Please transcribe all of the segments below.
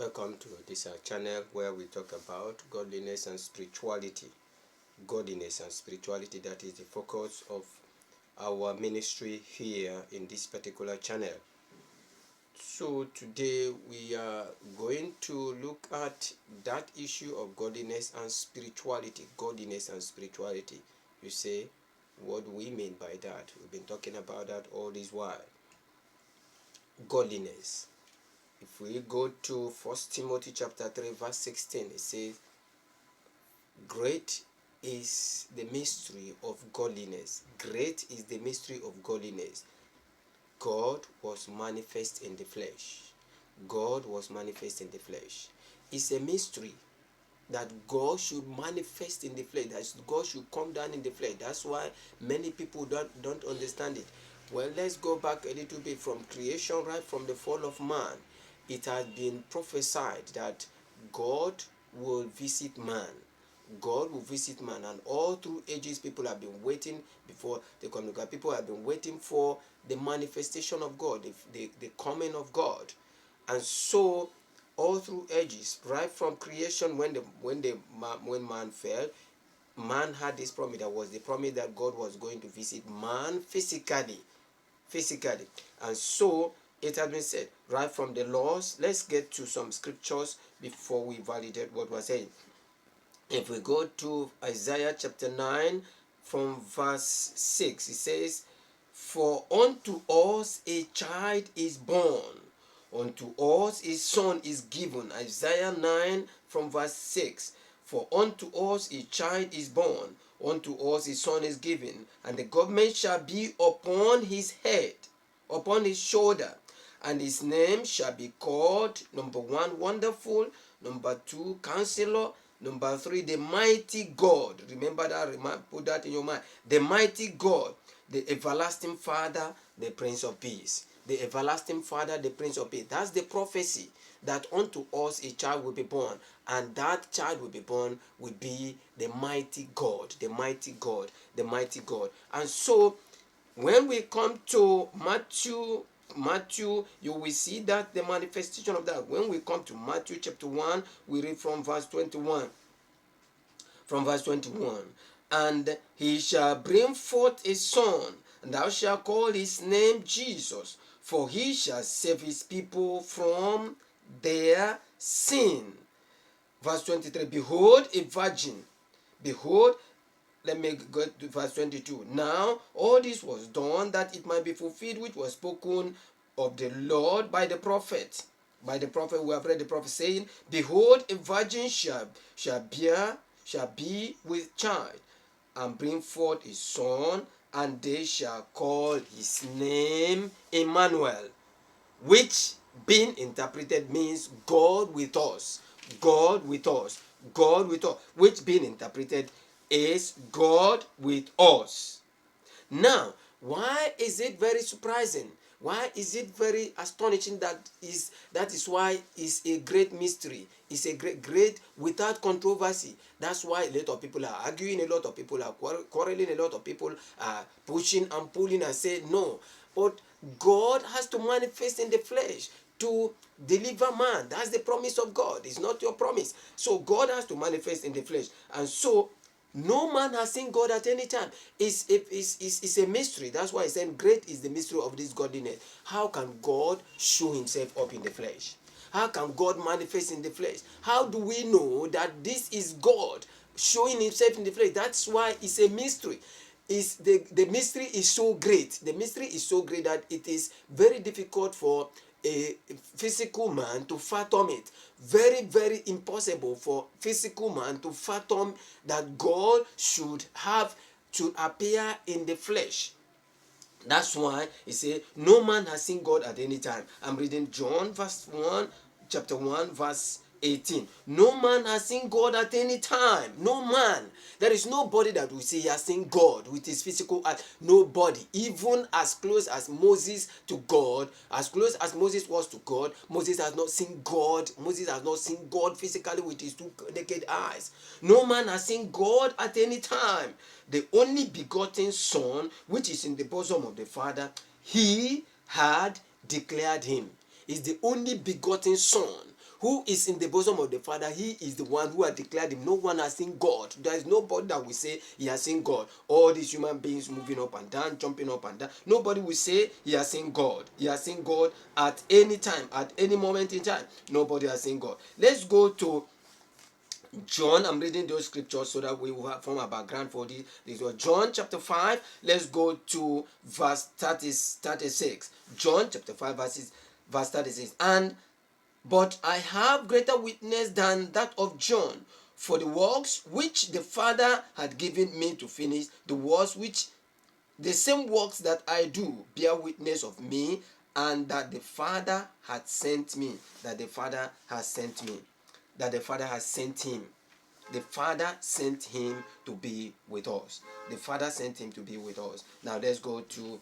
Welcome to this channel where we talk about godliness and spirituality. Godliness and spirituality, that is the focus of our ministry here in this particular channel. So today we are going to look at that issue of godliness and spirituality. Godliness and spirituality. You say, what do we mean by that? We've been talking about that all this while. Godliness. If we go to 1 Timothy chapter 3 verse 16, it says, great is the mystery of godliness. Great is the mystery of godliness. God was manifest in the flesh. God was manifest in the flesh. It's a mystery that God should manifest in the flesh, that God should come down in the flesh. That's why many people don't understand it. Well, let's go back a little bit from creation, right from the fall of man. It has been prophesied that God will visit man. God will visit man, and all through ages people have been waiting before the coming of God. People have been waiting for the manifestation of God, the coming of God. And so all through ages, right from creation, when man fell, man had this promise. That was the promise that God was going to visit man physically. And so it has been said right from the laws. Let's get to some scriptures before we validate what we're saying. If we go to Isaiah chapter 9 from verse 6, it says, for unto us a child is born, unto us a son is given. Isaiah 9 from verse 6. For unto us a child is born, unto us a son is given, and the government shall be upon his head, upon his shoulder, and his name shall be called, number 1, Wonderful, number 2, Counselor, number 3, the Mighty God. Remember that, put that in your mind. The Mighty God, the Everlasting Father, the Prince of Peace. The Everlasting Father, the Prince of Peace. That's the prophecy, that unto us a child will be born, and that child will be born will be the Mighty God, the Mighty God, the Mighty God. And so when we come to Matthew, you will see that the manifestation of that. When we come to Matthew chapter 1, we read from verse 21. From verse 21. And he shall bring forth a son, and thou shalt call his name Jesus, for he shall save his people from their sin. Verse 23. Behold, a virgin. Behold, let me go to verse 22. Now, all this was done that it might be fulfilled, which was spoken of the Lord by the prophet. By the prophet, we have read the prophet saying, behold, a virgin shall be with child, and bring forth a son, and they shall call his name Emmanuel, which being interpreted means God with us. God with us. God with us. Which being interpreted is God with us. Now, why is it very surprising? Why is it very astonishing? That is why it's a great mystery. It's a great without controversy. That's why a lot of people are arguing, a lot of people are quarreling, a lot of people are pushing and pulling and say no. But God has to manifest in the flesh to deliver man. That's the promise of God. It's not your promise. So God has to manifest in the flesh. And so no man has seen God at any time. It's a mystery. That's why I said great is the mystery of this godliness. How can God show himself up in the flesh? How can God manifest in the flesh? How do we know that this is God showing himself in the flesh? That's why it's a mystery. The mystery is so great. The mystery is so great that it is very difficult for a physical man to fathom it. Very, very impossible for physical man to fathom that God should appear in the flesh. That's why he said, no man has seen God at any time. I'm reading John chapter 1, verse 18. No man has seen God at any time. No man. There is nobody that will say he has seen God with his physical eye. Nobody. Even as close as Moses to God, as close as Moses was to God, Moses has not seen God. Moses has not seen God physically with his two naked eyes. No man has seen God at any time. The only begotten Son, which is in the bosom of the Father, he had declared him. Is the only begotten Son who is in the bosom of the Father, he is the one who has declared him. No one has seen God. There is nobody that will say he has seen God. All these human beings moving up and down, jumping up and down. Nobody will say he has seen God. He has seen God at any time, at any moment in time. Nobody has seen God. Let's go to John. I'm reading those scriptures so that we will have form a background for this. This was John chapter 5. Let's go to verse 36. John chapter 5 verse 36. But I have greater witness than that of John, for the works which the Father had given me to finish, the same works that I do bear witness of me, and that the Father had sent me. That the Father has sent me. That the Father has sent him. The Father sent him to be with us. The Father sent him to be with us. Now let's go to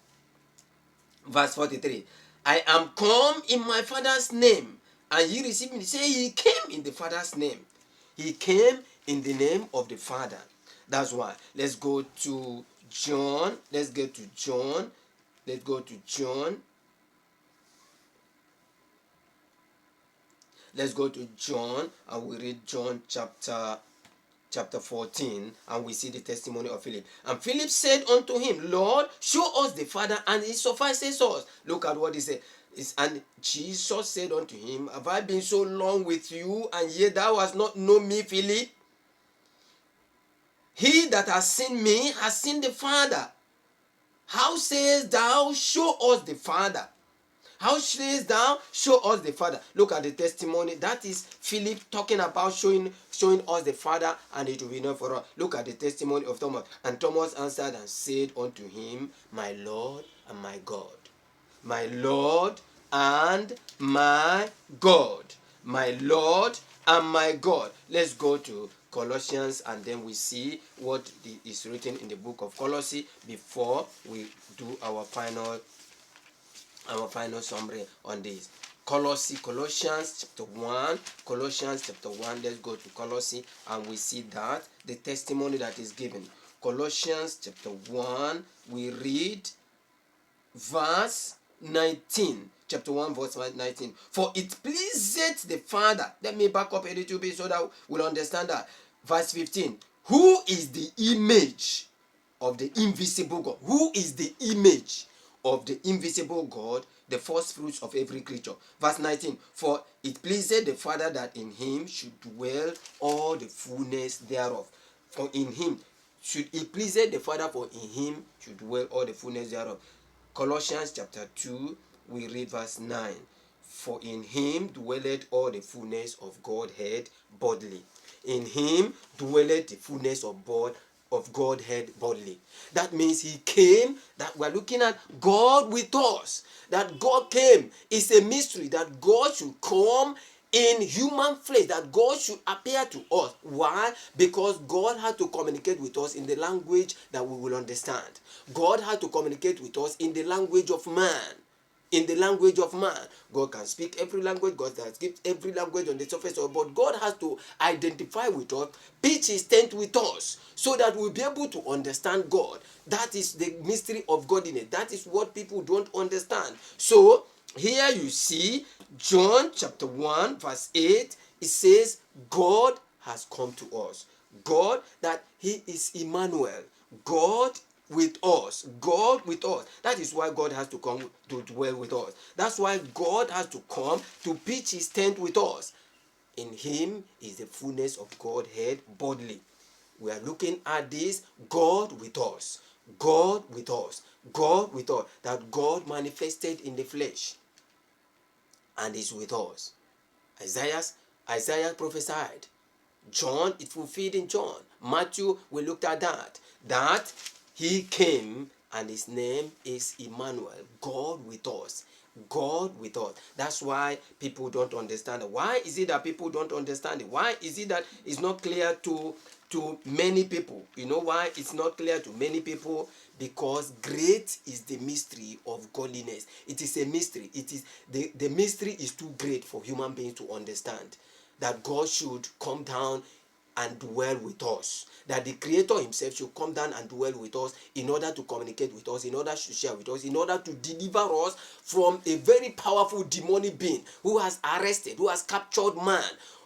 verse 43. I am come in my Father's name, and ye receive me. Say, he came in the Father's name. He came in the name of the Father. That's why. Let's go to John. Let's go to John. Let's go to John. Let's go to John, and we read John chapter 14, and we see the testimony of Philip. And Philip said unto him, Lord, show us the Father, and it suffices us. Look at what he said. And Jesus said unto him, have I been so long with you, and yet thou hast not known me, Philip? He that has seen me has seen the Father. How sayest thou, show us the Father? How sayest thou, show us the Father? Look at the testimony. That is Philip talking about showing us the Father, and it will be enough for us. Look at the testimony of Thomas. And Thomas answered and said unto him, my Lord and my God. My Lord and my God. My Lord and my God. Let's go to Colossians, and then we see what is written in the book of Colossae before we do our final summary on this. Colossians chapter 1. Colossians chapter 1. Let's go to Colossae, and we see that the testimony that is given. Colossians chapter 1, we read verse 19. Chapter 1 verse 19. For it pleaseth the Father. Let me back up a little bit so that we'll understand that. Verse 15. Who is the image of the invisible God? Who is the image of the invisible God, the first fruits of every creature? Verse 19. For it pleased the Father that in him should dwell all the fullness thereof. For in him it pleased the Father, for in him should dwell all the fullness thereof. Colossians chapter 2, we read verse 9. For in him dwelleth all the fullness of Godhead bodily. In him dwelleth the fullness of Godhead bodily. That means he came, that we're looking at God with us. That God came is a mystery, that God should come in human flesh, that God should appear to us. Why? Because God had to communicate with us in the language that we will understand. God had to communicate with us in the language of man. In the language of man. God can speak every language. God can speak every language on the surface of, but God has to identify with us, pitch his tent with us, so that we'll be able to understand God. That is the mystery of godliness. That is what people don't understand. So here you see John chapter 1 verse 8. It says God has come to us. God, that he is Emmanuel. God with us. God with us. That is why God has to come to dwell with us. That's why God has to come to pitch his tent with us. In him is the fullness of Godhead bodily. We are looking at this, God with us. God with us. God with us. That God manifested in the flesh and is with us. Isaiah prophesied. John, it fulfilled in John. Matthew, we looked at that he came, and his name is Emmanuel. God with us. God with us. That's why people don't understand it. Why is it that people don't understand it? Why is it that it's not clear to many people? You know why it's not clear to many people? Because great is the mystery of godliness. It is a mystery. It is the mystery is too great for human beings to understand. That God should come down and dwell with us. That the Creator himself should come down and dwell with us in order to communicate with us, in order to share with us, in order to deliver us from a very powerful demonic being who has arrested, who has captured man,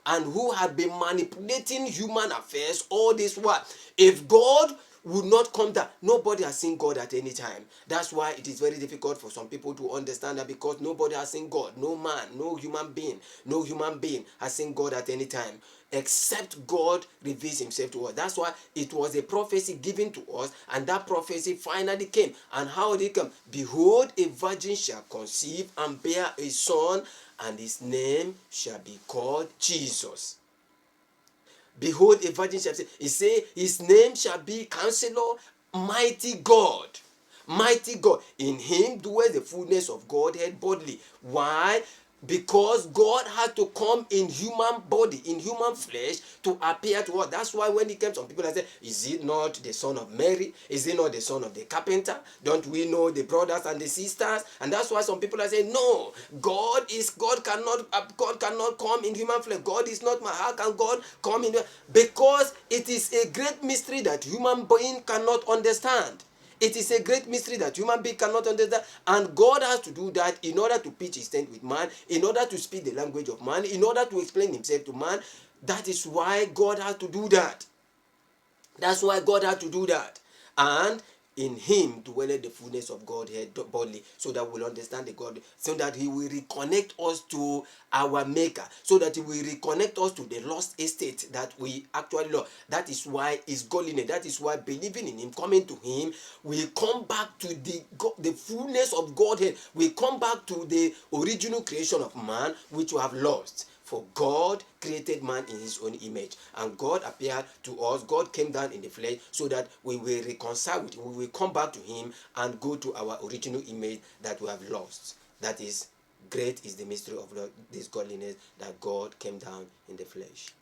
and who had been manipulating human affairs all this while. If God would not come down, nobody has seen God at any time. That's why it is very difficult for some people to understand that, because nobody has seen God. No man, no human being has seen God at any time, except God reveals himself to us. That's why it was a prophecy given to us, and that prophecy finally came. And how did it come? Behold, a virgin shall conceive and bear a son, and his name shall be called Jesus. Behold, a virgin shall say, he say, his name shall be Counselor, Mighty God. Mighty God. In him dwells the fullness of Godhead bodily. Why? Because God had to come in human body, in human flesh, to appear to us. That's why when he came, some people say, is he not the son of Mary? Is he not the son of the carpenter? Don't we know the brothers and the sisters? And that's why some people are saying, no, God cannot come in human flesh. God is not my, how can God come in? Because it is a great mystery that human being cannot understand. It is a great mystery that human being cannot understand, and God has to do that in order to pitch his tent with man, in order to speak the language of man, in order to explain himself to man. That is why God had to do that. That's why God had to do that. And in him dwelleth the fullness of Godhead bodily, so that we'll understand the God, so that he will reconnect us to our maker, so that he will reconnect us to the lost estate that we actually lost. That is why is godliness. That is why believing in him, coming to him, we come back to the fullness of Godhead. We come back to the original creation of man, which we have lost. For God created man in his own image, and God appeared to us. God came down in the flesh so that we will reconcile with him. We will come back to him and go to our original image that we have lost. That is, great is the mystery of this godliness, that God came down in the flesh.